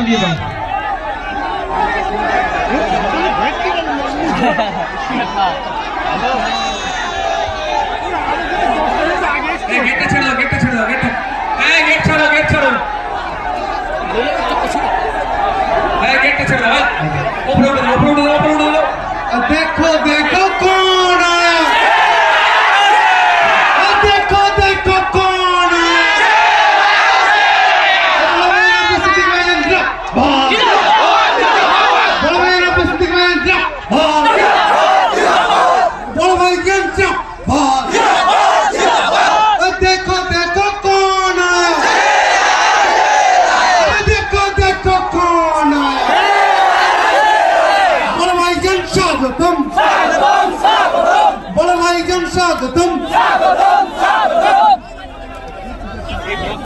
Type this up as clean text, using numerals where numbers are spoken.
দিয়ে দাও। গেটটা ছেড়ে দাও, গেটটা ছেড়ে দাও, গেটটা, এই গেট ছাড়ো, গেট ছাড়ো, এই গেটটা ছেড়ে দাও, উপরে উঠে দাও, উপরে উঠে দাও, উপরে উঠে দাও। देखो देखो कौन आया, देखो देखो कौन आया, बड़ा भाई उपस्थित महेंद्र भाग, बड़ा भाई उपस्थित महेंद्र भाग, बड़ा भाई गेंद्र भाग, देखो देखो कौन आया, देखो देखो कौन आया, बड़ा भाई जन स्वागतम, बड़ा भाई जन स्वागतम।